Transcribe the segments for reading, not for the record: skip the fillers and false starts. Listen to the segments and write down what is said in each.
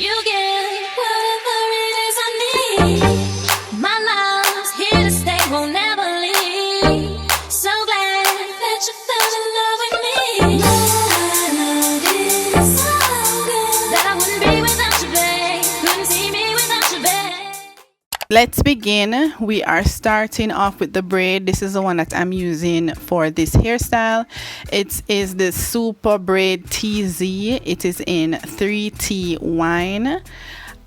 You get whatever it is I need. My love's here to stay, won't never leave. So glad that you fell in love with me. My love is so good that I wouldn't be without you, babe. Couldn't see me without you, babe. Let's begin. We are starting off with the braid. This is the one that I'm using for this hairstyle. It is the Super Braid TZ. It is in 3T wine.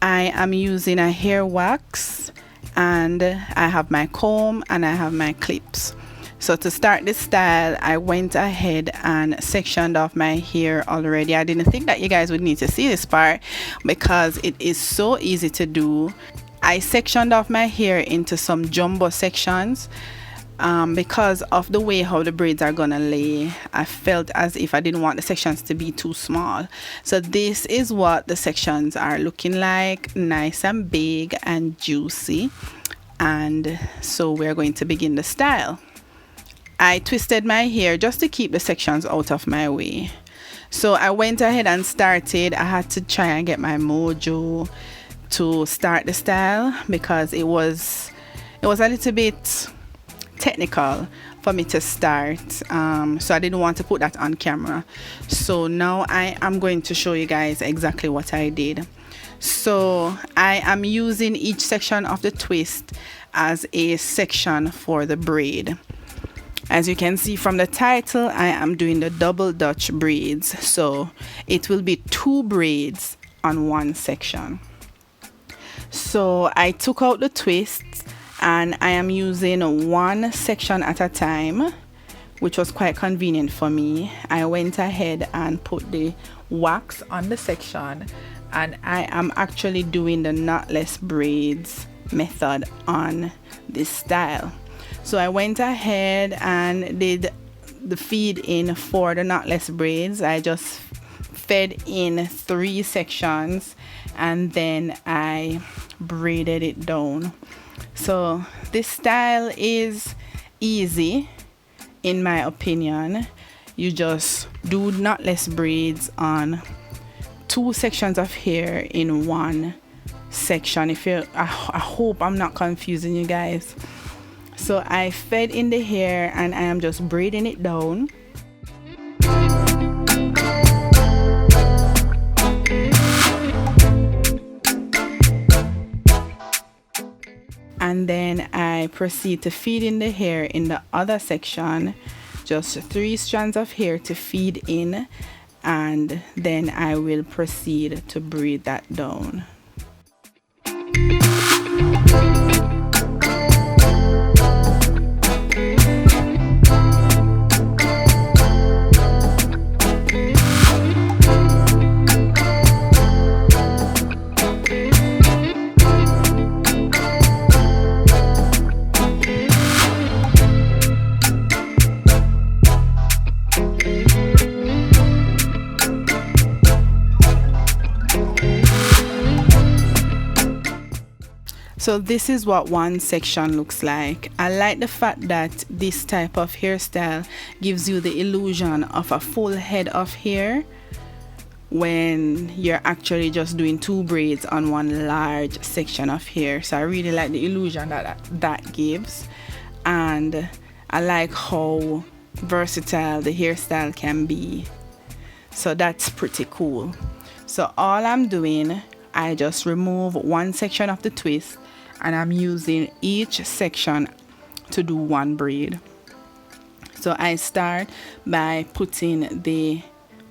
I am using a hair wax, and I have my comb and I have my clips. So to start this style, I went ahead and sectioned off my hair already. I didn't think that you guys would need to see this part because it is so easy to do. I sectioned off my hair into some jumbo sections because of the way how the braids are gonna lay. I felt as if I didn't want the sections to be too small. So this is what the sections are looking like, nice and big and juicy. And so we're going to begin the style. I twisted my hair just to keep the sections out of my way. So I went ahead and started. I had to try and get my mojo to start the style because it was a little bit technical for me to start, so I didn't want to put that on camera. So now I am going to show you guys exactly what I did. So I am using each section of the twist as a section for the braid. As you can see from the title, I am doing the double Dutch braids, so it will be 2 braids on one section. So I took out the twists and I am using one section at a time, which was quite convenient for me. I went ahead and put the wax on the section, and I am actually doing the knotless braids method on this style. So I went ahead and did the feed in for the knotless braids. I just fed in 3 sections and then I braided it down. So this style is easy in my opinion. You just do knotless braids on 2 sections of hair in one section. I hope I'm not confusing you guys. So I fed in the hair and I am just braiding it down. And then I proceed to feed in the hair in the other section, just 3 strands of hair to feed in, and then I will proceed to braid that down. So this is what one section looks like. I like the fact that this type of hairstyle gives you the illusion of a full head of hair when you're actually just doing 2 braids on one large section of hair. So I really like the illusion that gives, and I like how versatile the hairstyle can be. So that's pretty cool. So all I'm doing, I just remove one section of the twist and I'm using each section to do 1 braid. So I start by putting the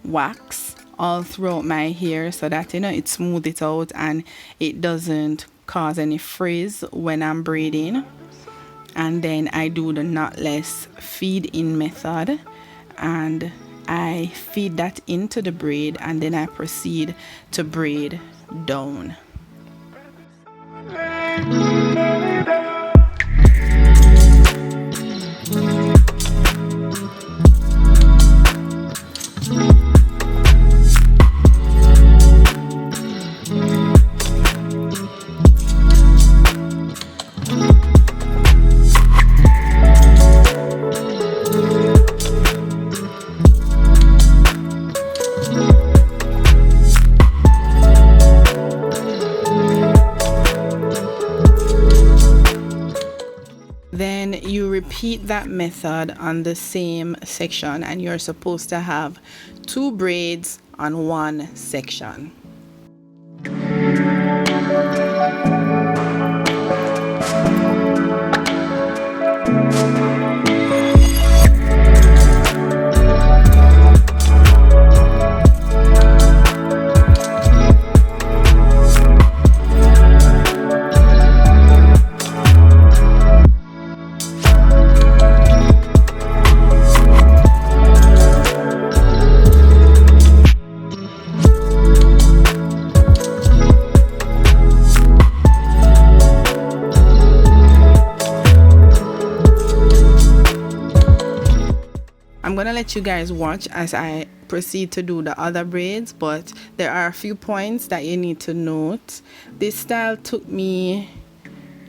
wax all throughout my hair so that it smooth it out and it doesn't cause any frizz when I'm braiding. And then I do the knotless feed in method and I feed that into the braid, and then I proceed to braid down. repeat that method on the same section, and you're supposed to have 2 braids on one section. I'm gonna let you guys watch as I proceed to do the other braids, but there are a few points that you need to note. This style took me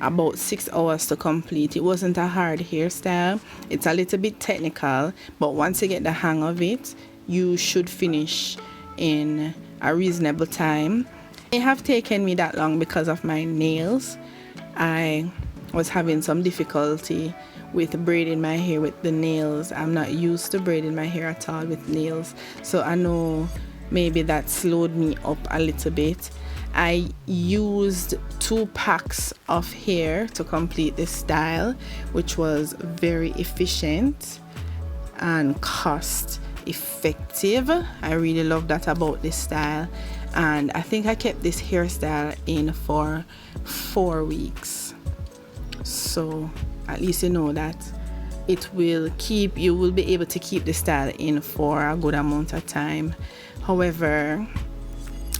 about 6 hours to complete. It wasn't a hard hairstyle. It's a little bit technical, but once you get the hang of it, you should finish in a reasonable time. It have taken me that long because of my nails. I was having some difficulty with braiding my hair with the nails. I'm not used to braiding my hair at all with nails, so I know maybe that slowed me up a little bit. I used 2 packs of hair to complete this style, which was very efficient and cost effective. I really love that about this style, and I think I kept this hairstyle in for 4 weeks. So at least you know that you will be able to keep the style in for a good amount of time. However,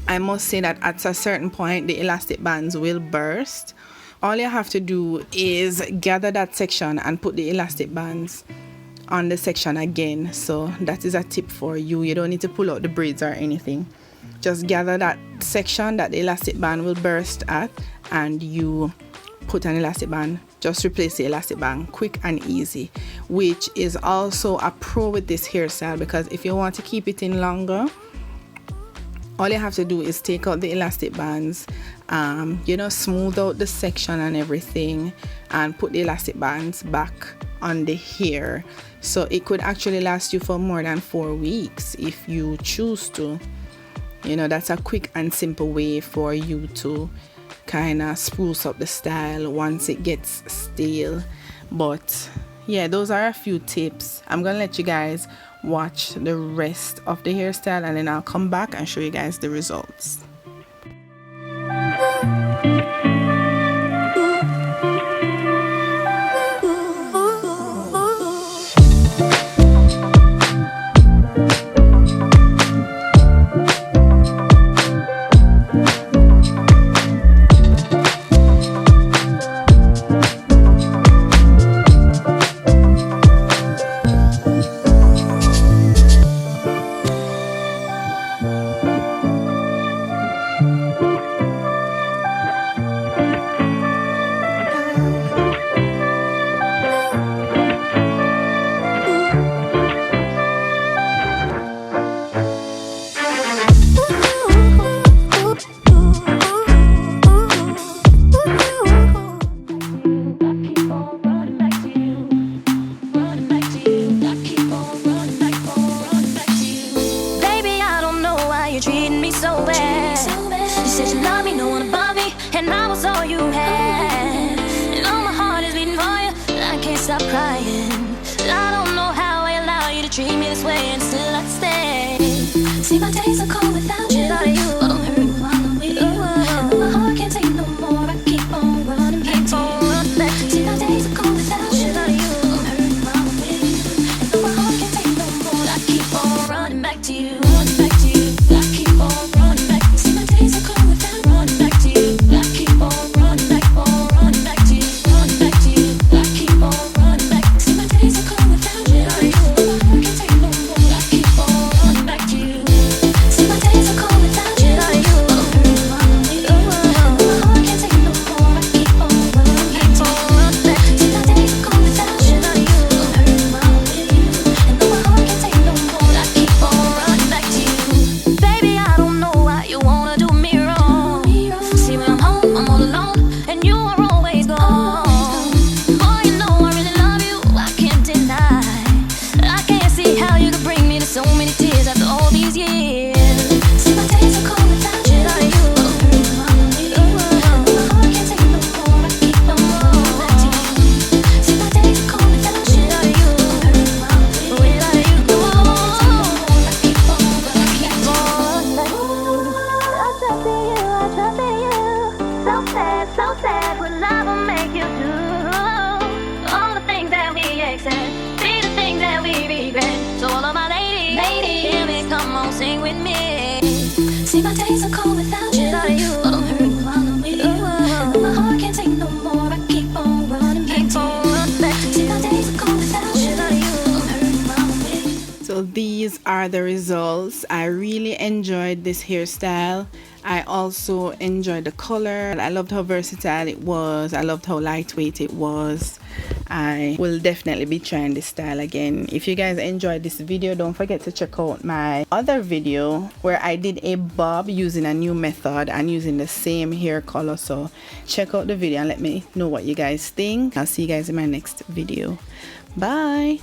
I must say that at a certain point the elastic bands will burst. All you have to do is gather that section and put the elastic bands on the section again. So that is a tip for you. You don't need to pull out the braids or anything. Just gather that section that the elastic band will burst at, and you put an elastic band. Just replace the elastic band, quick and easy, which is also a pro with this hairstyle, because if you want to keep it in longer, all you have to do is take out the elastic bands, smooth out the section and everything, and put the elastic bands back on the hair. So it could actually last you for more than 4 weeks if you choose to. That's a quick and simple way for you to kind of spruce up the style once it gets stale. But yeah, those are a few tips. I'm gonna let you guys watch the rest of the hairstyle, and then I'll come back and show you guys the results. Stop crying. I don't know how I allow you to treat me this way, and still I stay. See, my days are cold without you. But I'm hurting while I'm with you. And my heart can't take no more. I keep on running back to you. See, my days are cold without you. But I'm hurting while I'm with you. And my heart can't take no more. I keep on running back to you. Running back to you. I keep on running back. See, my days are cold without you. Running back to you. I keep on running back. Running back to you. Running back to you. I keep on. loving me. See, my days are cold without you, but I'm hurting while I'm with you. And my heart can't take no more. I keep on running back to you. See, my days are cold without you, but I'm hurting while I'm with you. So these are the results. I really enjoyed this hairstyle. I also enjoyed the color. I loved how versatile it was. I loved how lightweight it was. I will definitely be trying this style again. If you guys enjoyed this video, don't forget to check out my other video where I did a bob using a new method and using the same hair color. So check out the video and let me know what you guys think. I'll see you guys in my next video. Bye.